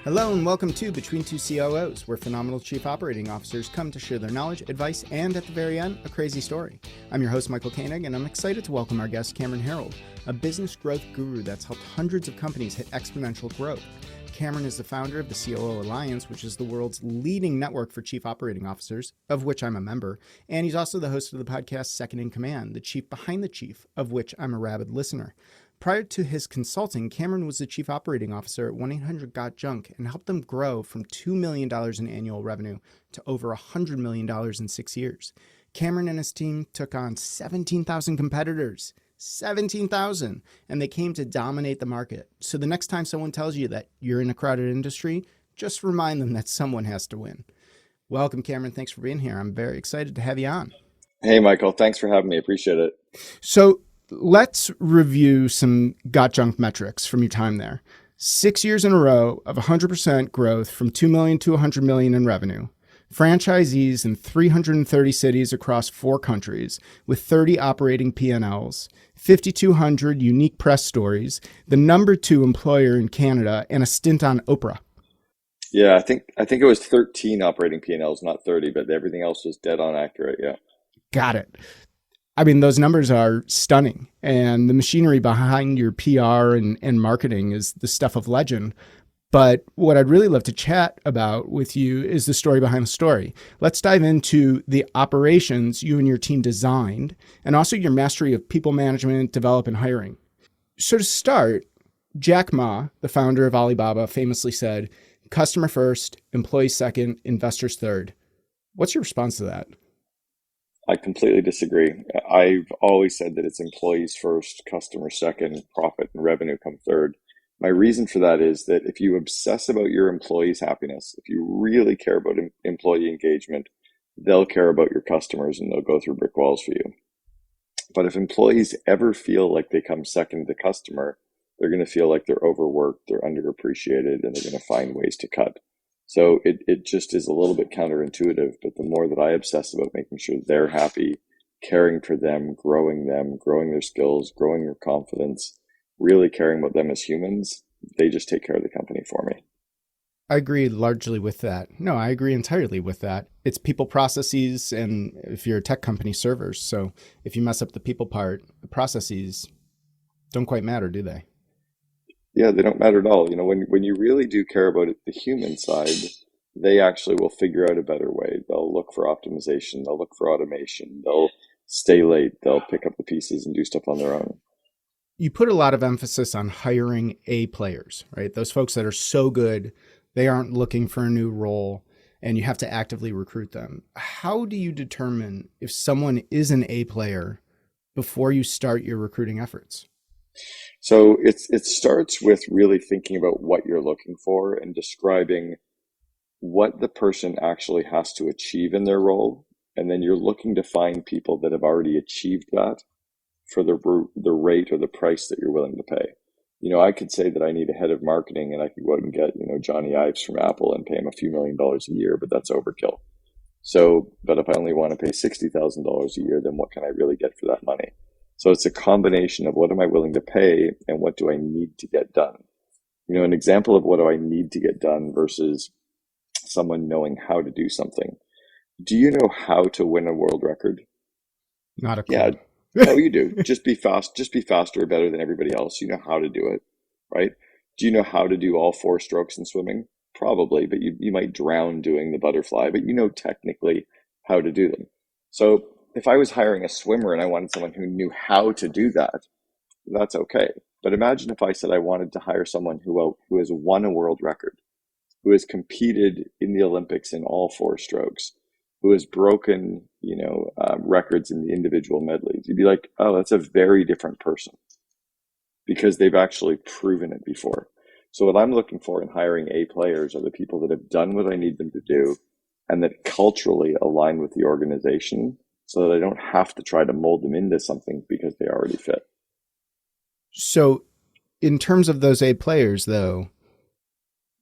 Hello and welcome to Between Two COOs, where phenomenal chief operating officers come to share their knowledge, advice, and at the very end, a crazy story. I'm your host, Michael Koenig, and I'm excited to welcome our guest, Cameron Herold, a business growth guru that's helped hundreds of companies hit exponential growth. Cameron is the founder of the COO Alliance, which is the world's leading network for chief operating officers, of which I'm a member, and he's also the host of the podcast Second in Command, the chief behind the chief, of which I'm a rabid listener. Prior to his consulting, Cameron was the chief operating officer at 1-800-GOT-JUNK and helped them grow from $2 million in annual revenue to over $100 million in 6 years. Cameron and his team took on 17,000 competitors, 17,000, and they came to dominate the market. So the next time someone tells you that you're in a crowded industry, just remind them that someone has to win. Welcome, Cameron. Thanks for being here. I'm very excited to have you on. Hey, Michael. Thanks for having me. Appreciate it. So let's review some GOT-JUNK metrics from your time there. 6 years in a row of 100% growth from 2 million to 100 million in revenue. Franchisees in 330 cities across 4 countries with 30 operating P&Ls, 5,200 unique press stories, the number 2 employer in Canada, and a stint on Oprah. Yeah, I think it was 13 operating P&Ls, not 30, but everything else was dead on accurate. Yeah. Got it. I mean, those numbers are stunning, and the machinery behind your PR and marketing is the stuff of legend. But what I'd really love to chat about with you is the story behind the story. Let's dive into the operations you and your team designed, and also your mastery of people management, development, and hiring. So to start, Jack Ma, the founder of Alibaba, famously said, "Customer first, employees second, investors third." What's your response to that? I completely disagree. I've always said that it's employees first, customer second, profit and revenue come third. My reason for that is that if you obsess about your employees' happiness, if you really care about employee engagement, they'll care about your customers and they'll go through brick walls for you. But if employees ever feel like they come second to the customer, they're going to feel like they're overworked, they're underappreciated, and they're going to find ways to cut. So it just is a little bit counterintuitive, but the more that I obsess about making sure they're happy, caring for them, growing their skills, growing their confidence, really caring about them as humans, they just take care of the company for me. I agree largely with that. No, I agree entirely with that. It's people, processes, and if you're a tech company, servers. So if you mess up the people part, the processes don't quite matter, do they? Yeah, they don't matter at all. You know, when you really do care about it, the human side, they actually will figure out a better way. They'll look for optimization. They'll look for automation. They'll stay late. They'll pick up the pieces and do stuff on their own. You put a lot of emphasis on hiring A players, right? Those folks that are so good, they aren't looking for a new role, and you have to actively recruit them. How do you determine if someone is an A player before you start your recruiting efforts? So it starts with really thinking about what you're looking for and describing what the person actually has to achieve in their role. And then you're looking to find people that have already achieved that for the rate or the price that you're willing to pay. You know, I could say that I need a head of marketing and I could go out and get, Johnny Ives from Apple and pay him a few $1 million a year, but that's overkill. So, but if I only want to pay $60,000 a year, then what can I really get for that money? So it's a combination of what am I willing to pay and what do I need to get done? You know, an example of what do I need to get done versus someone knowing how to do something. Do you know how to win a world record? Not a clue. Yeah. No, you do. Just be faster or better than everybody else. You know how to do it, right? Do you know how to do all 4 strokes in swimming? Probably, but you might drown doing the butterfly, but you know technically how to do them. So if I was hiring a swimmer and I wanted someone who knew how to do that, that's okay. But imagine if I said I wanted to hire someone who has won a world record, who has competed in the Olympics in all 4 strokes, who has broken, records in the individual medleys. You'd be like, oh, that's a very different person because they've actually proven it before. So what I'm looking for in hiring A players are the people that have done what I need them to do and that culturally align with the organization so that I don't have to try to mold them into something because they already fit. So in terms of those A players, though,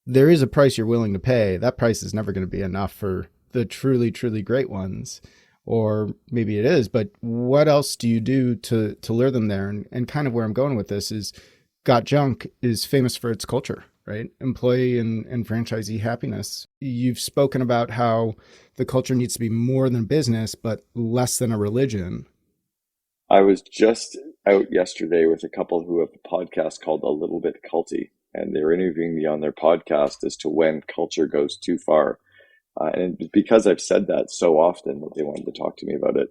there is a price you're willing to pay. That price is never going to be enough for the truly, truly great ones. Or maybe it is, but what else do you do to lure them there? And kind of where I'm going with this is GOT-JUNK is famous for its culture. right? Employee and franchisee happiness. You've spoken about how the culture needs to be more than business, but less than a religion. I was just out yesterday with a couple who have a podcast called A Little Bit Culty, and they were interviewing me on their podcast as to when culture goes too far. And because I've said that so often that they wanted to talk to me about it.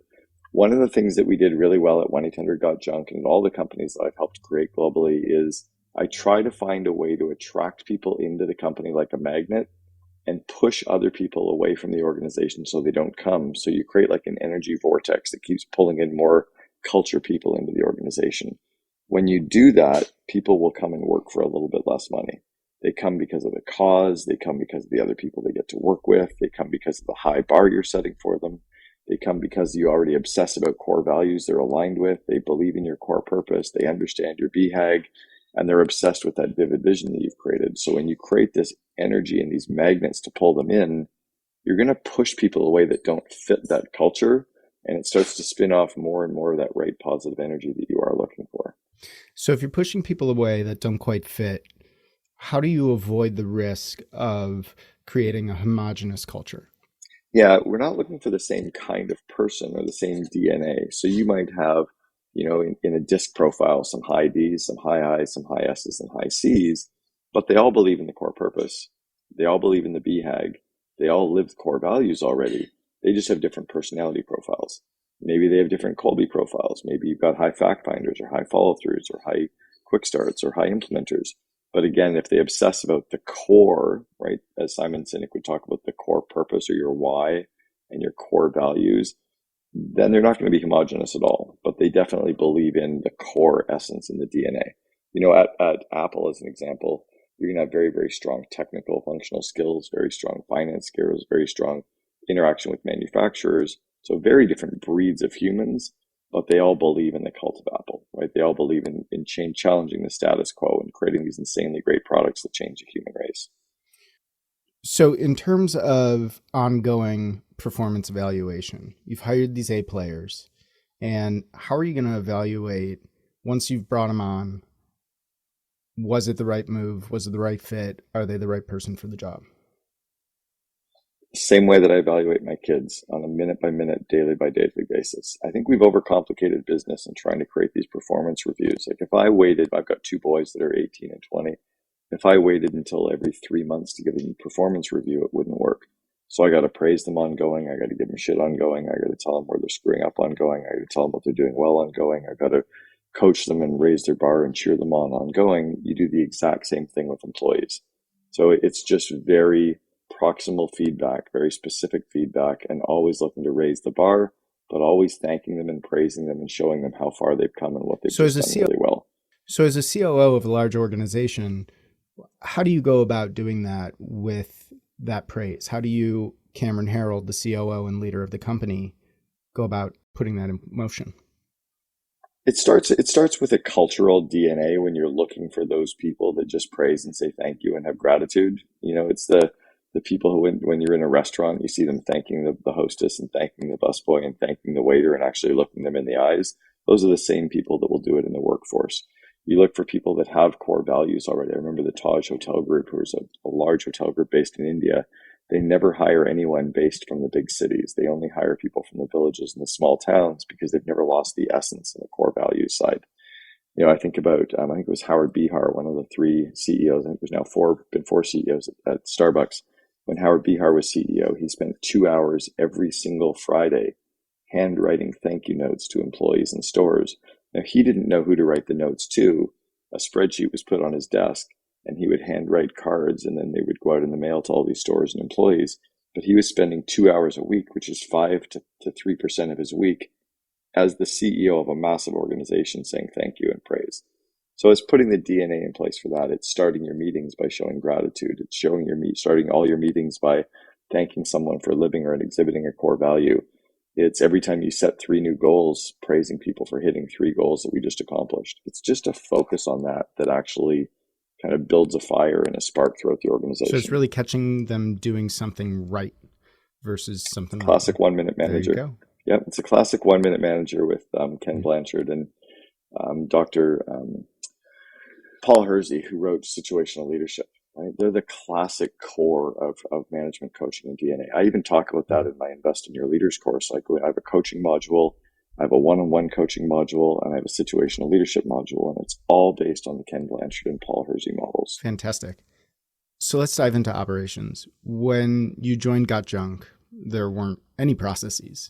One of the things that we did really well at 1-800-GOT-JUNK and all the companies that I've helped create globally is I try to find a way to attract people into the company like a magnet and push other people away from the organization so they don't come. So you create like an energy vortex that keeps pulling in more culture people into the organization. When you do that, people will come and work for a little bit less money. They come because of the cause. They come because of the other people they get to work with. They come because of the high bar you're setting for them. They come because you already obsess about core values they're aligned with. They believe in your core purpose. They understand your BHAG, and they're obsessed with that vivid vision that you've created. So when you create this energy and these magnets to pull them in, you're going to push people away that don't fit that culture, and it starts to spin off more and more of that right positive energy that you are looking for. So if you're pushing people away that don't quite fit, how do you avoid the risk of creating a homogenous culture? Yeah, we're not looking for the same kind of person or the same DNA. So you might have, in a disc profile, some high Ds, some high Is, some high S's, and high C's, but they all believe in the core purpose. They all believe in the BHAG. They all live core values already. They just have different personality profiles. Maybe they have different Colby profiles. Maybe you've got high fact finders or high follow throughs or high quick starts or high implementers. But again, if they obsess about the core, right, as Simon Sinek would talk about the core purpose or your why and your core values, then they're not going to be homogenous at all. But they definitely believe in the core essence and the DNA. At Apple, as an example, you're going to have very, very strong technical functional skills, very strong finance skills, very strong interaction with manufacturers. So very different breeds of humans, but they all believe in the cult of Apple, right? They all believe in challenging the status quo and creating these insanely great products that change the human race. So in terms of ongoing performance evaluation, you've hired these A players, and how are you going to evaluate once you've brought them on? Was it the right move? Was it the right fit? Are they the right person for the job? Same way that I evaluate my kids on a minute by minute, daily by daily basis. I think we've overcomplicated business in trying to create these performance reviews. Like if I waited, I've got two boys that are 18 and 20. If I waited until every 3 months to give them a performance review, it wouldn't work. So I got to praise them ongoing. I got to give them shit ongoing. I got to tell them where they're screwing up ongoing. I got to tell them what they're doing well ongoing. I got to coach them and raise their bar and cheer them on ongoing. You do the exact same thing with employees. So it's just very proximal feedback, very specific feedback, and always looking to raise the bar, but always thanking them and praising them and showing them how far they've come and what they've done really well. So as a COO of a large organization, how do you go about doing that with that praise? How do you, Cameron Herold, the COO and leader of the company, go about putting that in motion? It starts with a cultural DNA when you're looking for those people that just praise and say thank you and have gratitude. It's the people who, when you're in a restaurant, you see them thanking the hostess and thanking the busboy and thanking the waiter and actually looking them in the eyes. Those are the same people that will do it in the workforce. You look for people that have core values already. I remember the Taj Hotel Group, who was a large hotel group based in India. They never hire anyone based from the big cities. They only hire people from the villages and the small towns because they've never lost the essence and the core values side. I think about, I think it was Howard Behar, one of the three CEOs. I think there's now four CEOs at Starbucks. When Howard Behar was CEO, he spent 2 hours every single Friday handwriting thank you notes to employees in stores. Now, he didn't know who to write the notes to. A spreadsheet was put on his desk, and he would handwrite cards, and then they would go out in the mail to all these stores and employees. But he was spending 2 hours a week, which is 5 to 3% of his week, as the CEO of a massive organization saying thank you and praise. So it's putting the DNA in place for that. It's starting your meetings by showing gratitude. It's starting all your meetings by thanking someone for living or exhibiting a core value. It's every time you set 3 new goals, praising people for hitting 3 goals that we just accomplished. It's just a focus on that actually kind of builds a fire and a spark throughout the organization. So it's really catching them doing something right versus something classic 1 minute manager. There you go. Yeah, it's a classic 1 minute manager with Ken Blanchard and Dr. Paul Hersey, who wrote Situational Leadership. right? They're the classic core of management coaching and DNA. I even talk about that in my Invest in Your Leaders course. Like I have a coaching module, I have a one-on-one coaching module, and I have a situational leadership module, and it's all based on the Ken Blanchard and Paul Hersey models. Fantastic. So let's dive into operations. When you joined Got Junk, there weren't any processes.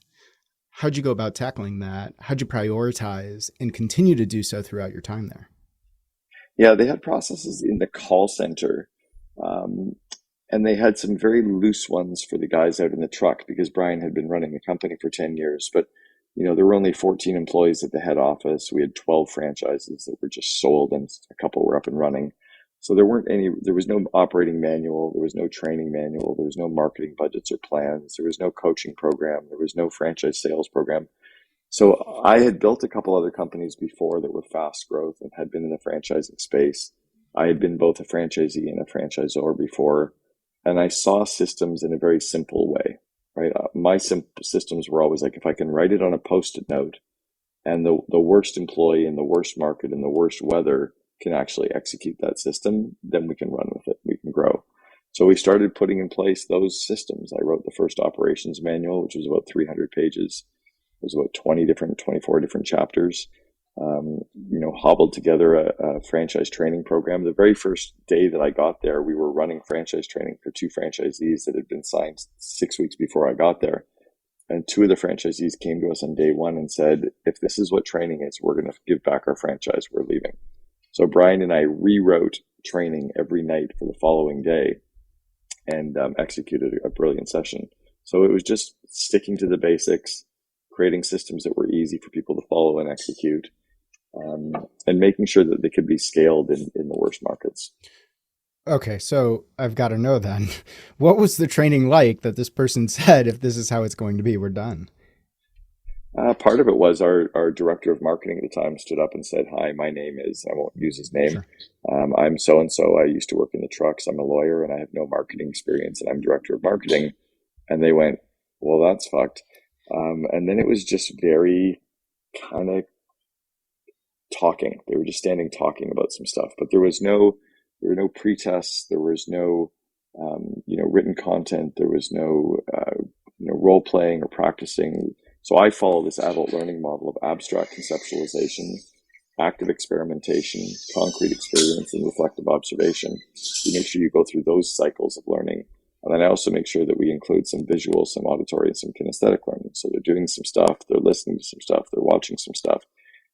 How'd you go about tackling that? How'd you prioritize and continue to do so throughout your time there? Yeah, they had processes in the call center, and they had some very loose ones for the guys out in the truck because Brian had been running the company for 10 years. But, there were only 14 employees at the head office. We had 12 franchises that were just sold and a couple were up and running. So there was no operating manual. There was no training manual. There was no marketing budgets or plans. There was no coaching program. There was no franchise sales program. So I had built a couple other companies before that were fast growth and had been in the franchising space. I had been both a franchisee and a franchisor before, and I saw systems in a very simple way, right? My systems were always like, if I can write it on a Post-it note and the worst employee in the worst market in the worst weather can actually execute that system, then we can run with it. We can grow. So we started putting in place those systems. I wrote the first operations manual, which was about 300 pages. It was about 24 different chapters, hobbled together a franchise training program. The very first day that I got there, we were running franchise training for 2 franchisees that had been signed 6 weeks before I got there. And 2 of the franchisees came to us on day 1 and said, if this is what training is, we're going to give back our franchise. We're leaving. So Brian and I rewrote training every night for the following day and executed a brilliant session. So it was just sticking to the basics, creating systems that were easy for people to follow and execute, and making sure that they could be scaled in the worst markets. Okay, so I've got to know then, what was the training like that this person said, if this is how it's going to be, we're done? Part of it was our director of marketing at the time stood up and said, hi, my name is, I won't use his name. Sure. I'm so-and-so. I used to work in the trucks. I'm a lawyer and I have no marketing experience and I'm director of marketing. And they went, well, that's fucked. And then it was just very kind of talking. They were just standing talking about some stuff, but there were no pre-tests. There was no, written content. There was no, role playing or practicing. So I follow this adult learning model of abstract conceptualization, active experimentation, concrete experience, and reflective observation. You make sure you go through those cycles of learning. And then I also make sure that we include some visual, some auditory, and some kinesthetic learning. So they're doing some stuff, they're listening to some stuff, they're watching some stuff.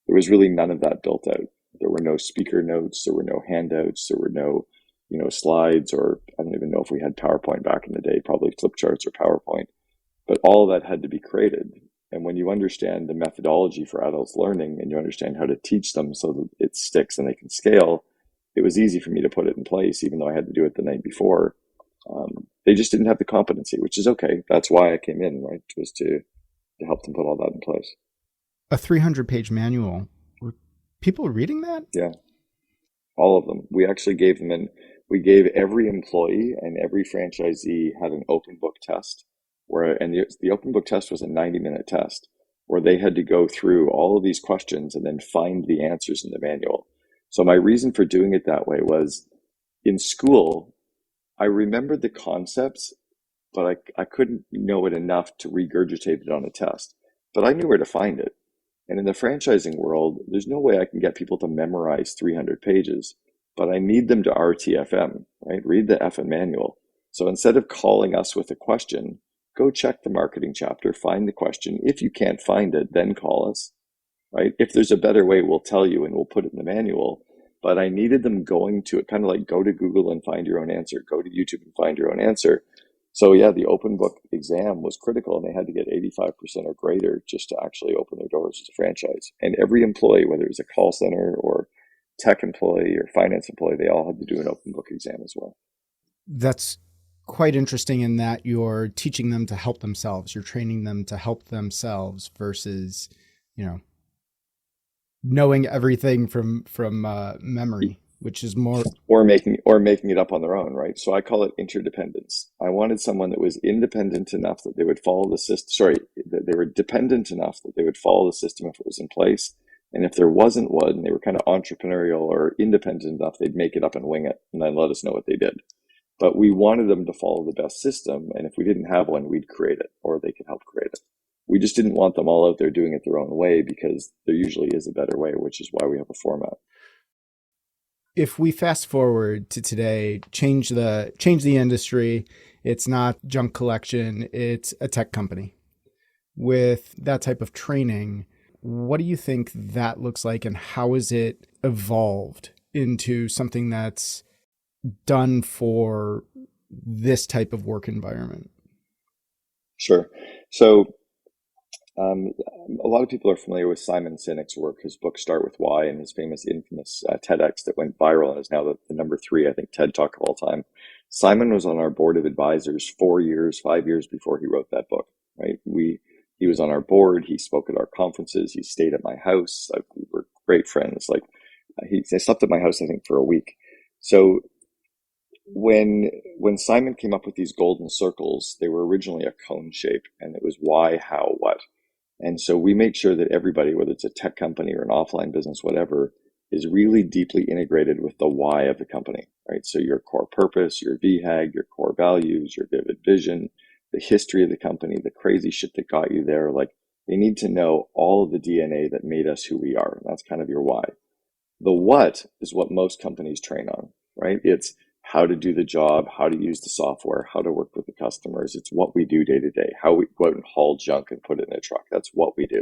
There was really none of that built out. There were no speaker notes, there were no handouts, there were no, slides, or I don't even know if we had PowerPoint back in the day, probably flip charts or PowerPoint. But all of that had to be created. And when you understand the methodology for adults learning and you understand how to teach them so that it sticks and they can scale, it was easy for me to put it in place, even though I had to do it the night before. They just didn't have the competency, which is okay. That's why I came in, right? Was to help them put all that in place. A 300-page manual. Were people reading that? Yeah, all of them. We actually gave them we gave every employee and every franchisee had an open book test and the open book test was a 90-minute test where they had to go through all of these questions and then find the answers in the manual. So my reason for doing it that way was in school, I remembered the concepts, but I couldn't know it enough to regurgitate it on a test. But I knew where to find it. And in the franchising world, there's no way I can get people to memorize 300 pages, but I need them to RTFM, right? Read the effing manual. So instead of calling us with a question, go check the marketing chapter, find the question. If you can't find it, then call us, right? If there's a better way, we'll tell you and we'll put it in the manual. But I needed them going to it, kind of like go to Google and find your own answer, go to YouTube and find your own answer. So yeah, the open book exam was critical and they had to get 85% or greater just to actually open their doors as a franchise. And every employee, whether it was a call center or tech employee or finance employee, they all had to do an open book exam as well. That's quite interesting in that you're teaching them to help themselves. You're training them to help themselves versus, knowing everything from memory, which is more or making it up on their own, right? So I call it interdependence. I wanted someone that was independent enough that they would follow the system. That they were dependent enough that they would follow the system if it was in place, And if there wasn't one, they were kind of entrepreneurial or independent enough, they'd make it up and wing it and then let us know what they did. But we wanted them to follow the best system. And if we didn't have one, we'd create it or they could help create it. We just didn't want them all out there doing it their own way because there usually is a better way, which is why we have a format. If we fast forward to today, change the industry, it's not junk collection, it's a tech company. With that type of training, what do you think that looks like and how is it evolved into something that's done for this type of work environment? Sure. So a lot of people are familiar with Simon Sinek's work, his book Start With Why, and his famous, infamous TEDx that went viral and is now the number 3, I think, TED Talk of all time. Simon was on our board of advisors 5 years before he wrote that book, right? He was on our board. He spoke at our conferences. He stayed at my house. We were great friends. He slept at my house, I think, for a week. So when Simon came up with these golden circles, they were originally a cone shape, and it was why, how, what. And so we make sure that everybody, whether it's a tech company or an offline business, whatever, is really deeply integrated with the why of the company, right? So your core purpose, your VHAG, your core values, your vivid vision, the history of the company, the crazy shit that got you there. They need to know all of the DNA that made us who we are. And that's kind of your why. The what is what most companies train on, right? It's how to do the job, how to use the software, how to work with the customers. It's what we do day to day, how we go out and haul junk and put it in a truck. That's what we do.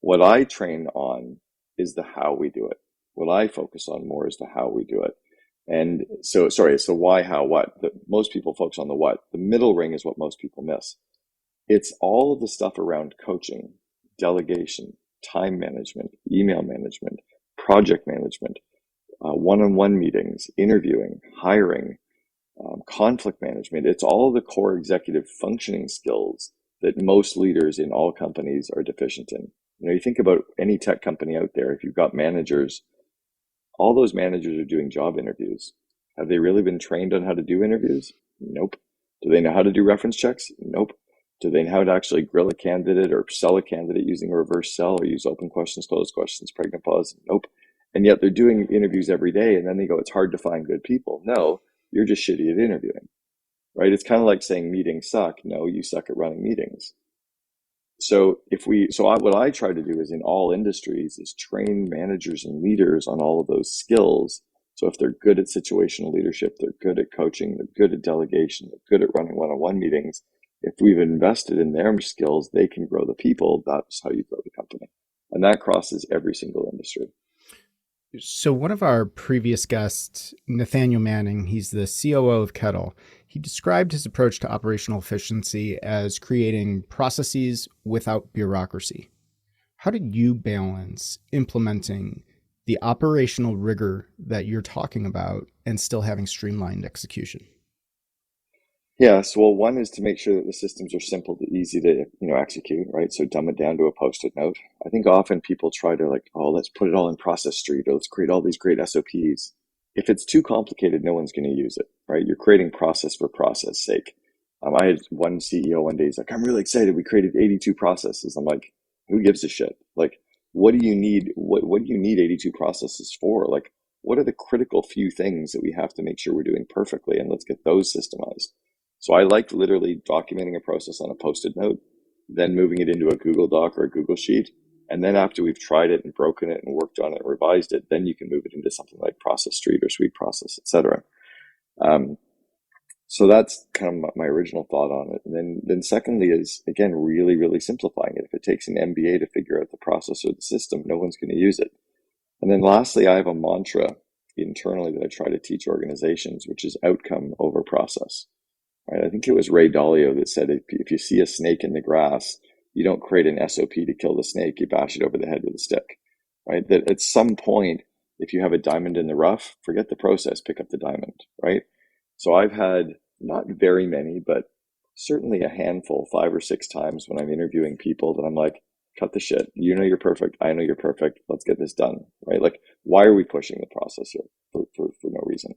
What I train on is the how we do it. What I focus on more is the how we do it. And so, it's the why, how, what. Most people focus on the what. The middle ring is what most people miss. It's all of the stuff around coaching, delegation, time management, email management, project management, one-on-one meetings, interviewing, hiring, conflict management. It's all the core executive functioning skills that most leaders in all companies are deficient in. You think about any tech company out there, if you've got managers, all those managers are doing job interviews. Have they really been trained on how to do interviews? Nope. Do they know how to do reference checks? Nope. Do they know how to actually grill a candidate or sell a candidate using a reverse sell or use open questions, closed questions, pregnant pause? Nope. And yet they're doing interviews every day, and then they go, it's hard to find good people. No, you're just shitty at interviewing, right? It's kind of like saying meetings suck. No, you suck at running meetings. So what I try to do is in all industries is train managers and leaders on all of those skills. So if they're good at situational leadership, they're good at coaching, they're good at delegation, they're good at running one-on-one meetings. If we've invested in their skills, they can grow the people. That's how you grow the company. And that crosses every single industry. So one of our previous guests, Nathaniel Manning, he's the COO of Kettle. He described his approach to operational efficiency as creating processes without bureaucracy. How did you balance implementing the operational rigor that you're talking about and still having streamlined execution? Yes, well, one is to make sure that the systems are simple to easy to execute, right? So dumb it down to a post-it note. I think often people try to let's put it all in Process Street or let's create all these great SOPs. If it's too complicated, no one's going to use it, right? You're creating process for process sake. I had one CEO one day, he's like, I'm really excited. We created 82 processes. I'm like, who gives a shit? What do you need? What do you need 82 processes for? What are the critical few things that we have to make sure we're doing perfectly? And let's get those systemized. So I like literally documenting a process on a post-it note, then moving it into a Google Doc or a Google Sheet. And then after we've tried it and broken it and worked on it and revised it, then you can move it into something like Process Street or Suite Process, etc. So that's kind of my original thought on it. And then secondly is, again, really, really simplifying it. If it takes an MBA to figure out the process or the system, no one's going to use it. And then lastly, I have a mantra internally that I try to teach organizations, which is outcome over process. Right? I think it was Ray Dalio that said, if you see a snake in the grass, you don't create an SOP to kill the snake, you bash it over the head with a stick, right? That at some point, if you have a diamond in the rough, forget the process, pick up the diamond, right? So I've had not very many, but certainly a handful, 5 or 6 times when I'm interviewing people that I'm like, cut the shit. You know you're perfect. I know you're perfect. Let's get this done, right? Why are we pushing the process here for no reason?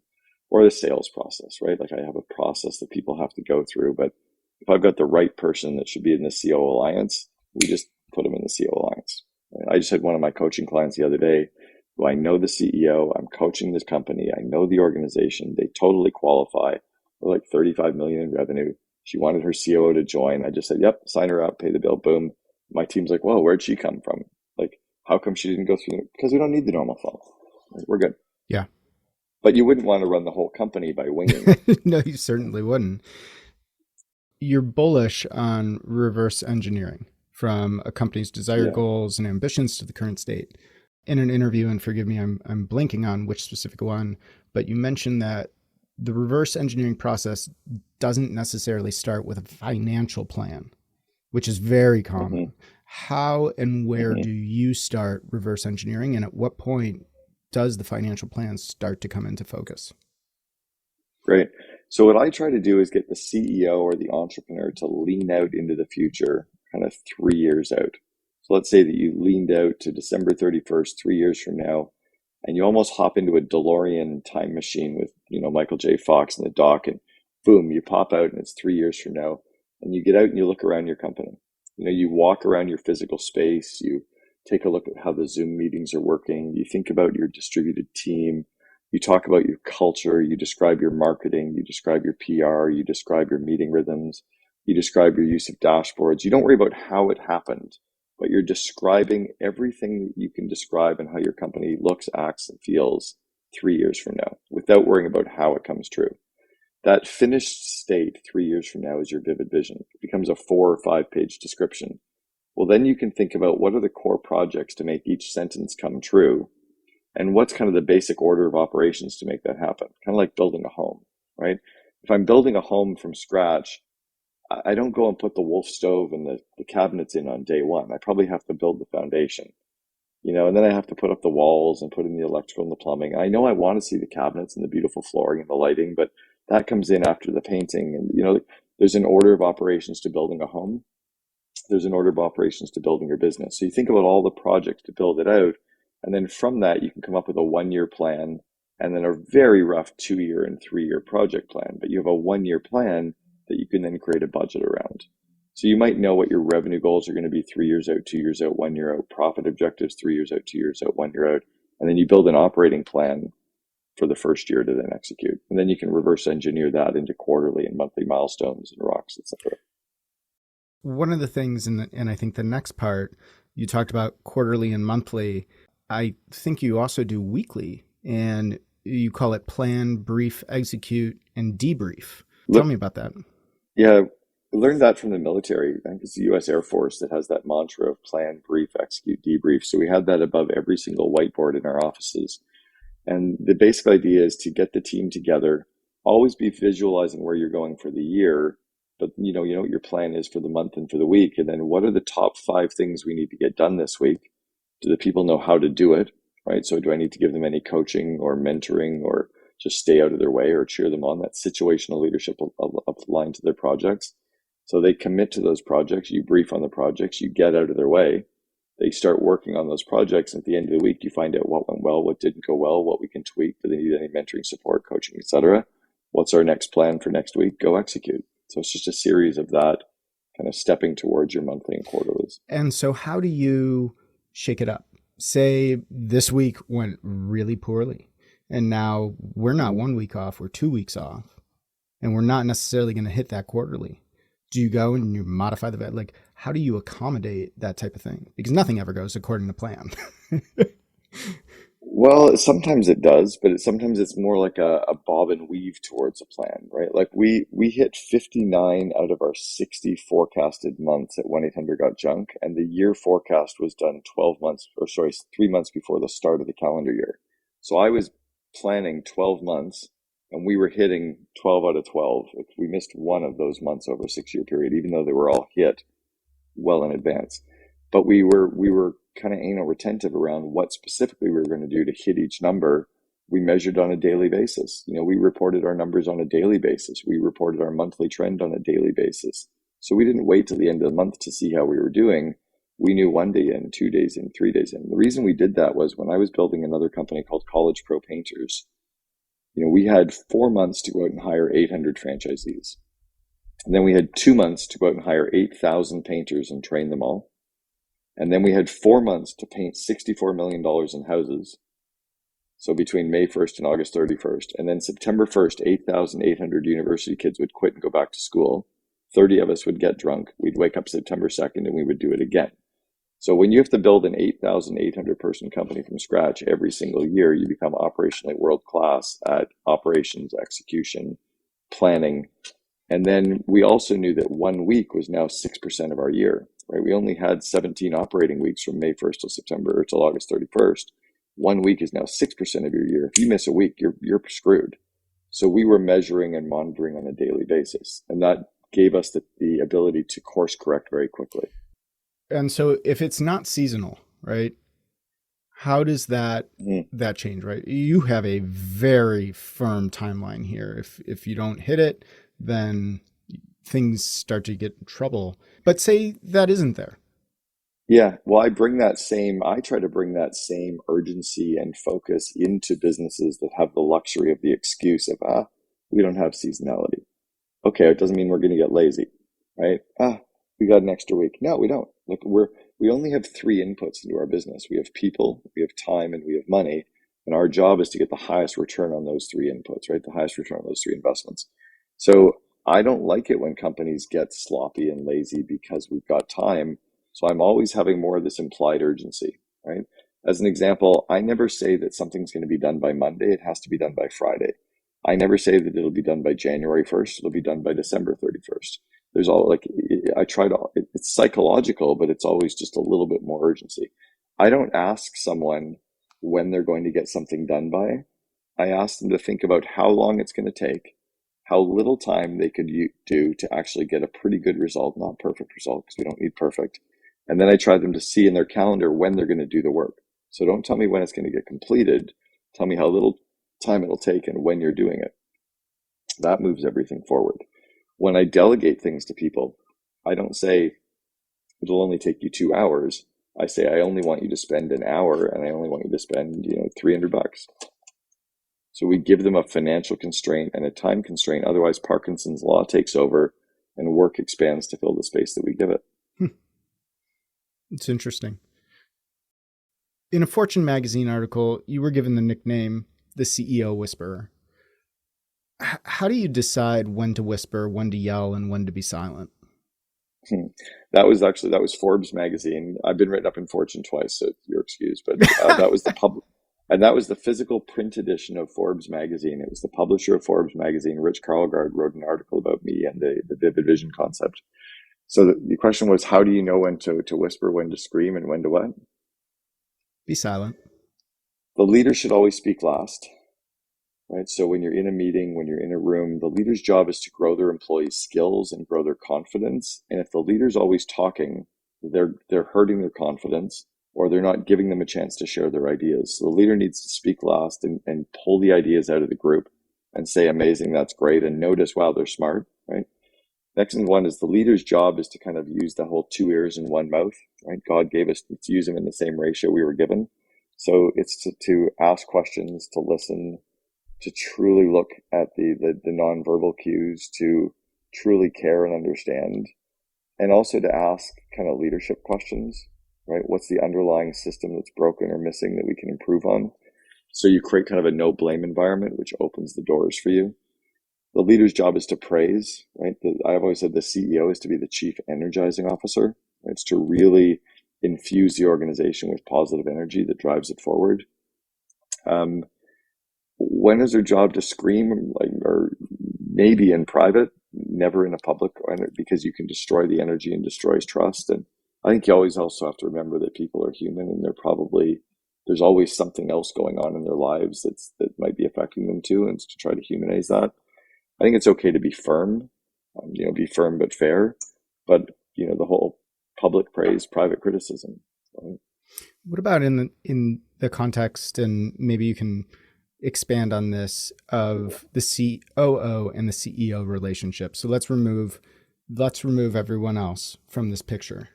Or the sales process, right? I have a process that people have to go through, but if I've got the right person that should be in the COO Alliance, we just put them in the COO Alliance. I just had one of my coaching clients the other day who I know the CEO, I'm coaching this company, I know the organization, they totally qualify. We're like 35 million in revenue. She wanted her COO to join. I just said, yep, sign her up, pay the bill, boom. My team's like, whoa, where'd she come from? Like, how come she didn't go through it? Because we don't need the normal funnel. We're good. Yeah. But you wouldn't want to run the whole company by winging it. No, you certainly wouldn't. You're bullish on reverse engineering from a company's desired goals and ambitions to the current state. In an interview, and forgive me, I'm blanking on which specific one, but you mentioned that the reverse engineering process doesn't necessarily start with a financial plan, which is very common. How and where do you start reverse engineering, and at what point does the financial plan start to come into focus? Great. So what I try to do is get the CEO or the entrepreneur to lean out into the future, kind of 3 years out. So let's say that you leaned out to December 31st, 3 years from now, and you almost hop into a DeLorean time machine with, Michael J. Fox and the doc, and boom, you pop out and it's 3 years from now, and you get out and you look around your company. You walk around your physical space, you take a look at how the Zoom meetings are working, you think about your distributed team, you talk about your culture, you describe your marketing, you describe your PR, you describe your meeting rhythms, you describe your use of dashboards. You don't worry about how it happened, but you're describing everything that you can describe and how your company looks, acts, and feels 3 years from now without worrying about how it comes true. That finished state 3 years from now is your vivid vision. It becomes a 4 or 5 page description. Well, then you can think about what are the core projects to make each sentence come true, and what's kind of the basic order of operations to make that happen. Kind of like building a home, right? If I'm building a home from scratch, I don't go and put the Wolf stove and the cabinets in on day one. I probably have to build the foundation, and then I have to put up the walls and put in the electrical and the plumbing. I know I want to see the cabinets and the beautiful flooring and the lighting, but that comes in after the painting. And, there's an order of operations to building a home. There's an order of operations to building your business. So you think about all the projects to build it out. And then from that, you can come up with a 1 year plan and then a very rough 2 year and 3 year project plan. But you have a 1 year plan that you can then create a budget around. So you might know what your revenue goals are going to be 3 years out, 2 years out, 1 year out, profit objectives 3 years out, 2 years out, 1 year out. And then you build an operating plan for the first year to then execute. And then you can reverse engineer that into quarterly and monthly milestones and rocks, etc. One of the things, and I think the next part, you talked about quarterly and monthly. I think you also do weekly, and you call it plan, brief, execute, and debrief. Tell me about that. Yeah, I learned that from the military. I think it's the U.S. Air Force that has that mantra of plan, brief, execute, debrief. So we had that above every single whiteboard in our offices. And the basic idea is to get the team together, always be visualizing where you're going for the year, but you know what your plan is for the month and for the week. And then what are the top 5 things we need to get done this week? Do the people know how to do it, right? So do I need to give them any coaching or mentoring or just stay out of their way or cheer them on? That situational leadership aligned to their projects. So they commit to those projects, you brief on the projects, you get out of their way. They start working on those projects. And at the end of the week, you find out what went well, what didn't go well, what we can tweak. Do they need any mentoring support, coaching, etc.? What's our next plan for next week? Go execute. So it's just a series of that, kind of stepping towards your monthly and quarterlies. And so how do you shake it up? Say this week went really poorly, and now we're not 1 week off, we're 2 weeks off, and we're not necessarily going to hit that quarterly. Do you go and you modify the, like, how do you accommodate that type of thing? Because nothing ever goes according to plan. Well, sometimes it does, but sometimes it's more like a bob and weave towards a plan, right? Like we hit 59 out of our 60 forecasted months at 1-800-GOT-JUNK, and the year forecast was done 3 months before the start of the calendar year. So I was planning 12 months, and we were hitting 12 out of 12. We missed one of those months over a 6-year period, even though they were all hit well in advance. But we were kind of anal retentive around what specifically we were going to do to hit each number. We measured on a daily basis. We reported our numbers on a daily basis. We reported our monthly trend on a daily basis. So we didn't wait till the end of the month to see how we were doing. We knew 1 day in, 2 days in, 3 days in. The reason we did that was when I was building another company called College Pro Painters, we had 4 months to go out and hire 800 franchisees. And then we had 2 months to go out and hire 8,000 painters and train them all. And then we had 4 months to paint $64 million in houses. So between May 1st and August 31st. And then September 1st, 8,800 university kids would quit and go back to school. 30 of us would get drunk. We'd wake up September 2nd and we would do it again. So when you have to build an 8,800 person company from scratch every single year, you become operationally world class at operations, execution, planning. And then we also knew that 1 week was now 6% of our year, right? We only had 17 operating weeks from May 1st till September or till August 31st. 1 week is now 6% of your year. If you miss a week, you're screwed. So we were measuring and monitoring on a daily basis. And that gave us the ability to course correct very quickly. And so if it's not seasonal, right, how does that change, right? You have a very firm timeline here. If you don't hit it, then things start to get in trouble. But say that isn't there. Yeah, well, I try to bring that same urgency and focus into businesses that have the luxury of the excuse of, we don't have seasonality. Okay, it doesn't mean we're going to get lazy, right? We got an extra week. No, we don't. Look, we only have 3 inputs into our business. We have people, we have time, and we have money. And our job is to get the highest return on those 3 inputs, right? The highest return on those 3 investments. So I don't like it when companies get sloppy and lazy because we've got time. So I'm always having more of this implied urgency, right? As an example, I never say that something's going to be done by Monday. It has to be done by Friday. I never say that it'll be done by January 1st. It'll be done by December 31st. There's it's psychological, but it's always just a little bit more urgency. I don't ask someone when they're going to get something done by. I ask them to think about how long it's going to take, how little time they could do to actually get a pretty good result, not perfect result, because we don't need perfect. And then I try them to see in their calendar when they're going to do the work. So don't tell me when it's going to get completed. Tell me how little time it'll take and when you're doing it. That moves everything forward. When I delegate things to people, I don't say it'll only take you 2 hours. I say I only want you to spend an hour, and I only want you to spend $300. So we give them a financial constraint and a time constraint. Otherwise, Parkinson's law takes over, and work expands to fill the space that we give it. It's interesting. In a Fortune magazine article, you were given the nickname the CEO Whisperer. How do you decide when to whisper, when to yell, and when to be silent? That was Forbes magazine. I've been written up in Fortune twice, so you're excused. But that was the physical print edition of Forbes magazine. It was the publisher of Forbes magazine, Rich Karlgaard, wrote an article about me and the vivid vision concept. So the question was, how do you know when to whisper, when to scream, and when to what? Be silent. The leader should always speak last, right? So when you're in a meeting, when you're in a room, the leader's job is to grow their employees' skills and grow their confidence. And if the leader's always talking, they're hurting their confidence, or they're not giving them a chance to share their ideas. So the leader needs to speak last and pull the ideas out of the group and say, amazing, that's great. And notice, wow, they're smart, right? Next one is the leader's job is to kind of use the whole 2 ears and 1 mouth, right? God gave us to use them in the same ratio we were given. So it's to ask questions, to listen, to truly look at the nonverbal cues, to truly care and understand, and also to ask kind of leadership questions, right? What's the underlying system that's broken or missing that we can improve on? So you create kind of a no blame environment, which opens the doors for you. The leader's job is to praise, right? I've always said the CEO is to be the chief energizing officer. Right? It's to really infuse the organization with positive energy that drives it forward. When is their job to scream, or maybe in private, never in a public, because you can destroy the energy and destroys trust. And I think you always also have to remember that people are human, and there's always something else going on in their lives that might be affecting them too, and to try to humanize that. I think it's okay to be firm, be firm but fair, but the whole public praise, private criticism. Right? What about in the context, and maybe you can expand on this, of the COO and the CEO relationship? So let's remove everyone else from this picture.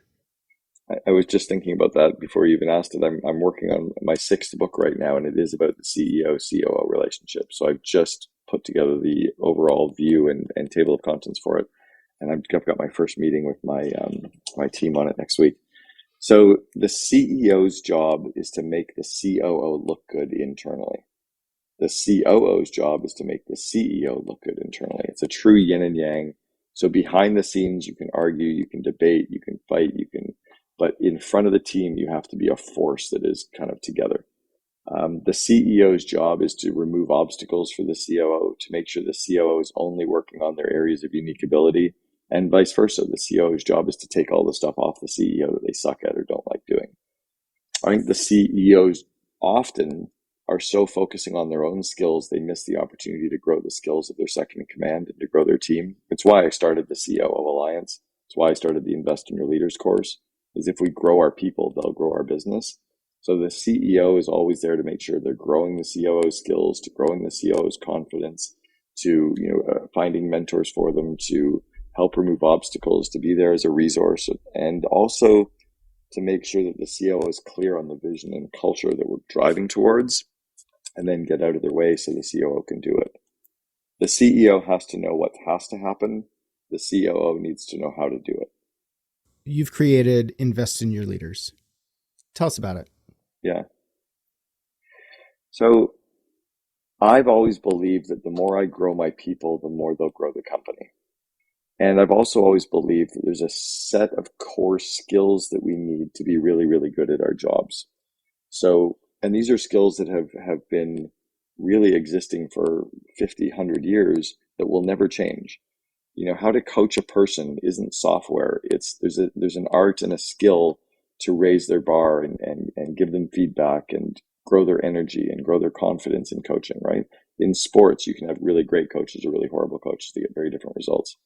I was just thinking about that before you even asked it. I'm working on my 6th book right now, and it is about the CEO-COO relationship. So I've just put together the overall view and table of contents for it. And I've got my first meeting with my team on it next week. So the CEO's job is to make the COO look good internally. The COO's job is to make the CEO look good internally. It's a true yin and yang. So behind the scenes, you can argue, you can debate, you can fight, but in front of the team, you have to be a force that is kind of together. The CEO's job is to remove obstacles for the COO, to make sure the COO is only working on their areas of unique ability, and vice versa. The COO's job is to take all the stuff off the CEO that they suck at or don't like doing. I think the CEOs often are so focusing on their own skills, they miss the opportunity to grow the skills of their second in command and to grow their team. It's why I started the COO Alliance. It's why I started the Invest in Your Leaders course, is if we grow our people, they'll grow our business. So the CEO is always there to make sure they're growing the COO's skills, to growing the COO's confidence, to finding mentors for them, to help remove obstacles, to be there as a resource, and also to make sure that the COO is clear on the vision and culture that we're driving towards, and then get out of their way so the COO can do it. The CEO has to know what has to happen. The COO needs to know how to do it. You've created Invest in Your Leaders. Tell us about it. Yeah. So I've always believed that the more I grow my people, the more they'll grow the company. And I've also always believed that there's a set of core skills that we need to be really, really good at our jobs. So, and these are skills that have been really existing for 50, 100 years that will never change. How to coach a person isn't software. There's an art and a skill to raise their bar and give them feedback and grow their energy and grow their confidence in coaching, right? In sports, you can have really great coaches or really horrible coaches to get very different results.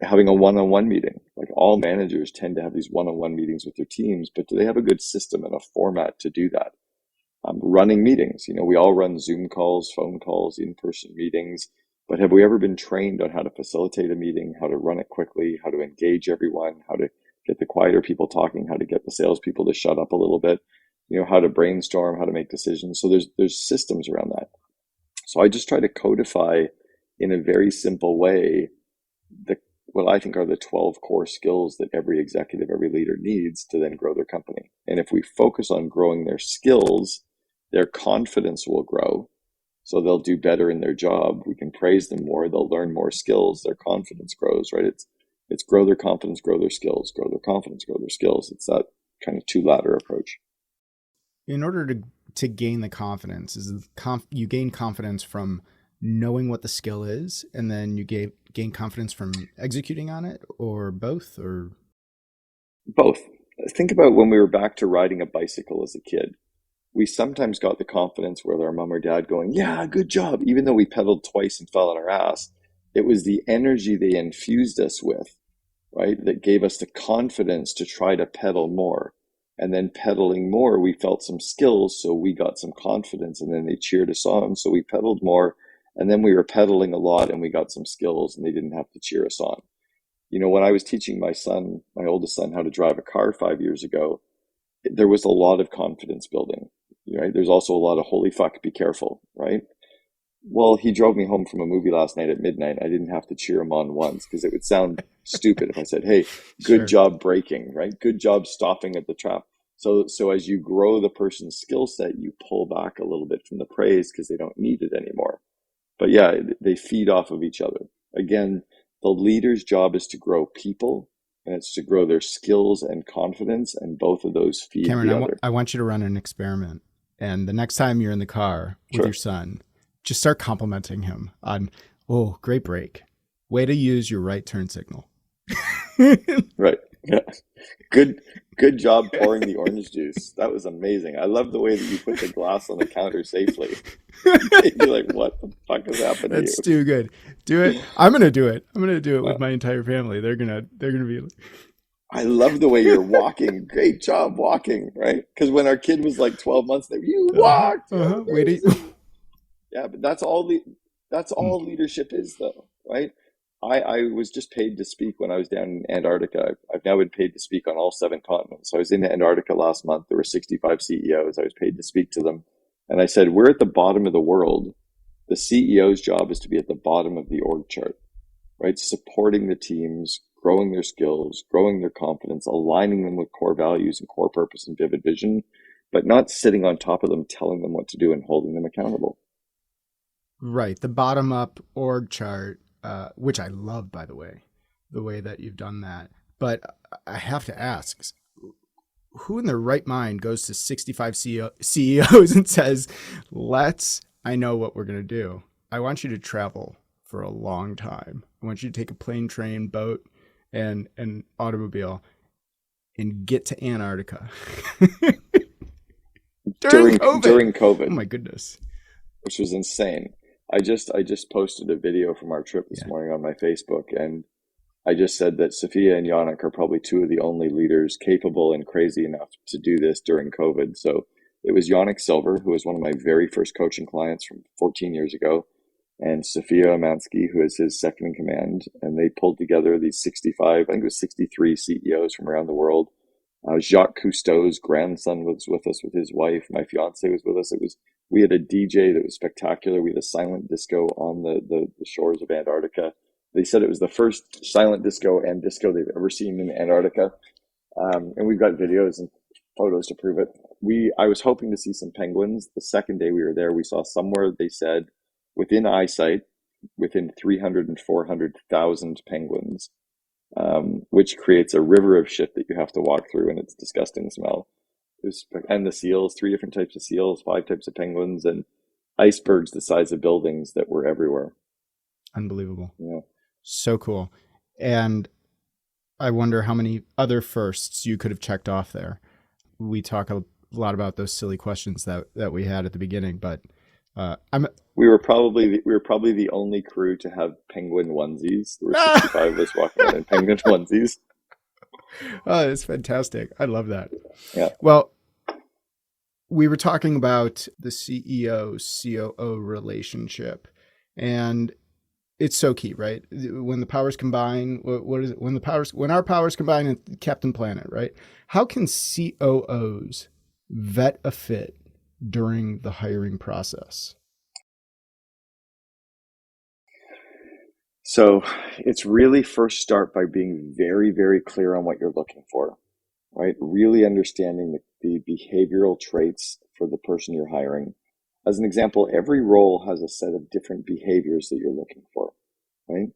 Having a one-on-one meeting, like all managers tend to have these one-on-one meetings with their teams, but do they have a good system and a format to do that? Running meetings, we all run Zoom calls, phone calls, in-person meetings, but have we ever been trained on how to facilitate a meeting, how to run it quickly, how to engage everyone, how to get the quieter people talking, how to get the salespeople to shut up a little bit, how to brainstorm, how to make decisions. So there's systems around that. So I just try to codify in a very simple way what I think are the 12 core skills that every executive, every leader needs to then grow their company. And if we focus on growing their skills, their confidence will grow. So they'll do better in their job. We can praise them more. They'll learn more skills. Their confidence grows, right? It's grow their confidence, grow their skills, grow their confidence, grow their skills. It's that kind of two-ladder approach. In order to gain the confidence, you gain confidence from knowing what the skill is, and then you gain confidence from executing on it, or both, or? Both. Think about when we were back to riding a bicycle as a kid. We sometimes got the confidence with our mom or dad going, yeah, good job. Even though we pedaled twice and fell on our ass, it was the energy they infused us with, right, that gave us the confidence to try to pedal more. And then pedaling more, we felt some skills, so we got some confidence, and then they cheered us on. So we pedaled more, and then we were pedaling a lot, and we got some skills, and they didn't have to cheer us on. When I was teaching my oldest son, how to drive a car 5 years ago, there was a lot of confidence building, right? There's also a lot of holy fuck, be careful, right? Well, he drove me home from a movie last night at midnight. I didn't have to cheer him on once because it would sound stupid if I said, hey, good job braking, right? Good job stopping at the trap. So as you grow the person's skill set, you pull back a little bit from the praise because they don't need it anymore. But yeah, they feed off of each other. Again, the leader's job is to grow people, and it's to grow their skills and confidence, and both of those feed Cameron, the other. I want you to run an experiment. And the next time you're in the car with your son, just start complimenting him on, oh, great brake. Way to use your right turn signal. Right. Yeah. Good job pouring the orange juice. That was amazing. I love the way that you put the glass on the counter safely. You're like, what the fuck has happened to you? That's too good. Do it. I'm gonna do it. I'm gonna do it with my entire family. They're gonna be. I love the way you're walking. Great job walking, right? Because when our kid was like 12 months, you walked. Yeah, but that's all leadership is, though, right? I was just paid to speak when I was down in Antarctica. I've now been paid to speak on all 7 continents. So I was in Antarctica last month. There were 65 CEOs. I was paid to speak to them. And I said, we're at the bottom of the world. The CEO's job is to be at the bottom of the org chart, right? Supporting the teams, growing their skills, growing their confidence, aligning them with core values and core purpose and vivid vision, but not sitting on top of them, telling them what to do and holding them accountable. Right. The bottom up org chart, which I love, by the way that you've done that. But I have to ask, who in their right mind goes to 65 CEOs and says, I know what we're going to do. I want you to travel for a long time. I want you to take a plane, train, boat, and an automobile and get to Antarctica. During COVID. Oh my goodness. Which was insane. I just posted a video from our trip this morning on my Facebook, and I just said that Sophia and Yannick are probably two of the only leaders capable and crazy enough to do this during COVID. So it was Yannick Silver, who was one of my very first coaching clients from 14 years ago, and Sophia Amansky, who is his second in command. And they pulled together these 65, I think it was 63 CEOs from around the world. Jacques Cousteau's grandson was with us with his wife. My fiance was with us. We had a DJ that was spectacular. We had a silent disco on the shores of Antarctica. They said it was the first silent disco and disco they've ever seen in Antarctica. And we've got videos and photos to prove it. I was hoping to see some penguins. The second day we were there, we saw somewhere, they said, within eyesight, within 300 and 400,000 penguins, which creates a river of shit that you have to walk through, and it's disgusting smell. And the seals, 3 different types of seals, 5 types of penguins, and icebergs the size of buildings that were everywhere. Unbelievable. Yeah. So cool. And I wonder how many other firsts you could have checked off there. We talk a lot about those silly questions that we had at the beginning, but we were probably the only crew to have penguin onesies. There were 65 of us walking around in penguin onesies. Oh, it's fantastic. I love that. Yeah. Well, we were talking about the CEO-COO relationship, and it's so key, right? When the powers combine, what is it? When our powers combine in Captain Planet, right? How can COOs vet a fit during the hiring process? So it's really first start by being very, very clear on what you're looking for, right? Really understanding the behavioral traits for the person you're hiring. As an example, every role has a set of different behaviors that you're looking for, right?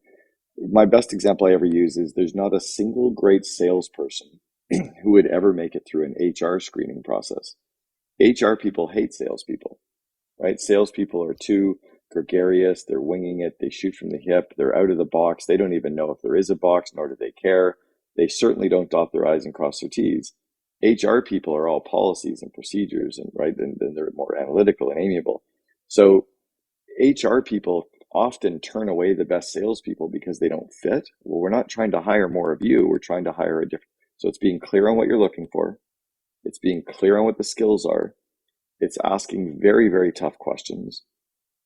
My best example I ever use is there's not a single great salesperson who would ever make it through an HR screening process. HR people hate salespeople, right? Salespeople are too gregarious. They're winging it. They shoot from the hip. They're out of the box. They don't even know if there is a box, nor do they care. They certainly don't dot their I's and cross their T's. HR people are all policies and procedures, and right, and they're more analytical and amiable. So HR people often turn away the best salespeople because they don't fit. Well, we're not trying to hire more of you. We're trying to hire a different. So it's being clear on what you're looking for. It's being clear on what the skills are. It's asking very, very tough questions.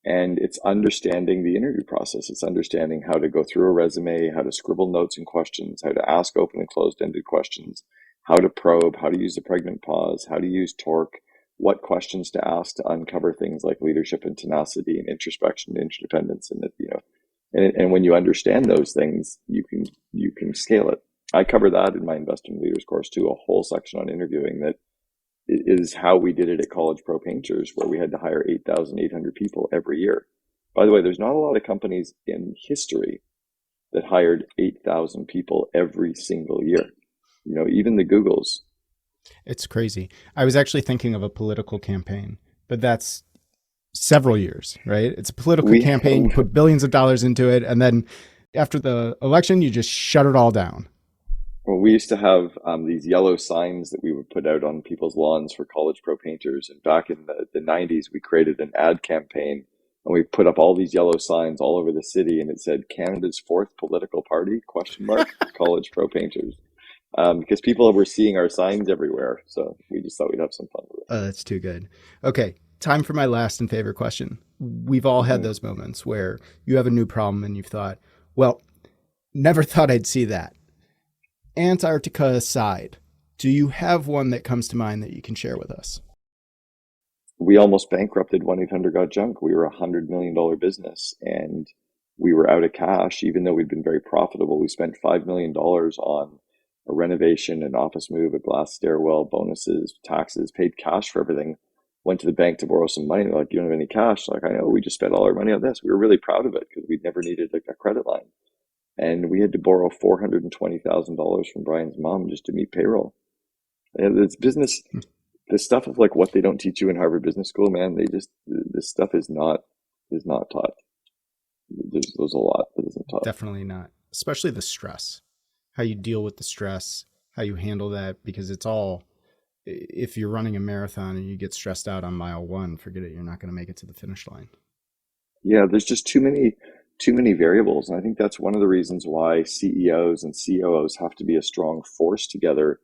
And it's understanding the interview process. It's understanding how to go through a resume, how to scribble notes and questions, how to ask open and closed-ended questions, how to probe, how to use the pregnant pause, how to use torque, what questions to ask to uncover things like leadership and tenacity and introspection and interdependence. And and when you understand those things, you can scale it. I cover that in my Investing Leaders course too, a whole section on interviewing that is how we did it at College Pro Painters, where we had to hire 8,800 people every year. By the way, there's not a lot of companies in history that hired 8,000 people every single year. Even the Googles. It's crazy. I was actually thinking of a political campaign, but that's several years, right? It's a political campaign. You put billions of dollars into it, and then after the election, you just shut it all down. Well, we used to have these yellow signs that we would put out on people's lawns for College Pro Painters. And back in the 90s, we created an ad campaign, and we put up all these yellow signs all over the city, and it said, Canada's fourth political party, ? College Pro Painters. Because people were seeing our signs everywhere. So we just thought we'd have some fun with it. Oh, that's too good. Okay, time for my last and favorite question. We've all had those moments where you have a new problem and you've thought, well, never thought I'd see that. Antarctica aside, do you have one that comes to mind that you can share with us? We almost bankrupted 1-800-GOT-JUNK. We were a $100 million business, and we were out of cash, even though we'd been very profitable. We spent $5 million on a renovation, an office move, a glass stairwell, bonuses, taxes, paid cash for everything. Went to the bank to borrow some money. They're like, you don't have any cash? Like, I know, we just spent all our money on this. We were really proud of it because we'd never needed a credit line. And we had to borrow $420,000 from Brian's mom just to meet payroll. And it's business, the stuff of like what they don't teach you in Harvard Business School, man, this stuff is not taught. There's a lot that isn't taught. Definitely not. Especially the stress, how you deal with the stress, how you handle that, because it's all, if you're running a marathon and you get stressed out on mile 1, forget it. You're not going to make it to the finish line. Yeah. There's just too many variables. And I think that's one of the reasons why CEOs and COOs have to be a strong force together,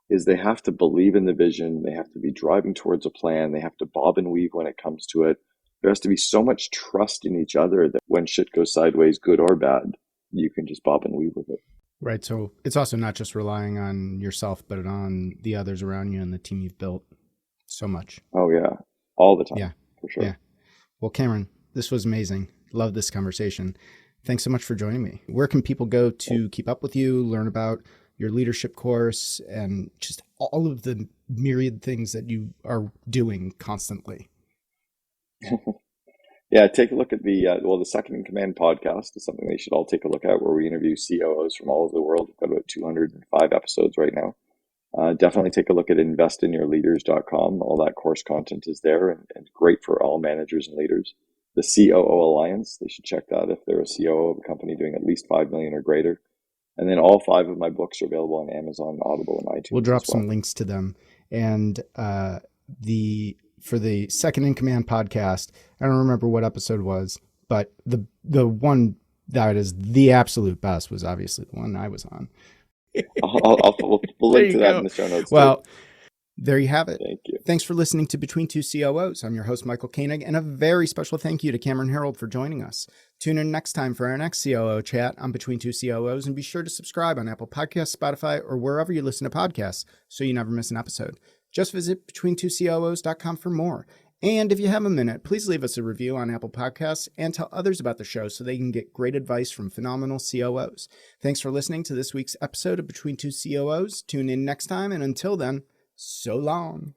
is they have to believe in the vision. They have to be driving towards a plan. They have to bob and weave when it comes to it. There has to be so much trust in each other that when shit goes sideways, good or bad, you can just bob and weave with it. Right. So it's also not just relying on yourself, but on the others around you and the team you've built so much. Oh, yeah. All the time. Yeah. For sure. Yeah. Well, Cameron, this was amazing. Love this conversation. Thanks so much for joining me. Where can people go to keep up with you, learn about your leadership course, and just all of the myriad things that you are doing constantly? Yeah, take a look at the Second in Command podcast is something they should all take a look at, where we interview COOs from all over the world. We've got about 205 episodes right now. Definitely take a look at investinyourleaders.com. All that course content is there and great for all managers and leaders. The COO Alliance, they should check that if they're a COO of a company doing at least 5 million or greater. And then all 5 of my books are available on Amazon, Audible, and iTunes. We'll drop some links to them. And for the Second in Command podcast, I don't remember what episode was, but the one that is the absolute best was obviously the one I was on. We'll link to that in the show notes. Well, there you have it. Thank you. Thanks for listening to Between Two COOs. I'm your host, Michael Koenig, and a very special thank you to Cameron Herold for joining us. Tune in next time for our next COO chat on Between Two COOs, and be sure to subscribe on Apple Podcasts, Spotify, or wherever you listen to podcasts so you never miss an episode. Just visit between2coos.com for more. And if you have a minute, please leave us a review on Apple Podcasts and tell others about the show so they can get great advice from phenomenal COOs. Thanks for listening to this week's episode of Between Two COOs. Tune in next time, and until then, so long.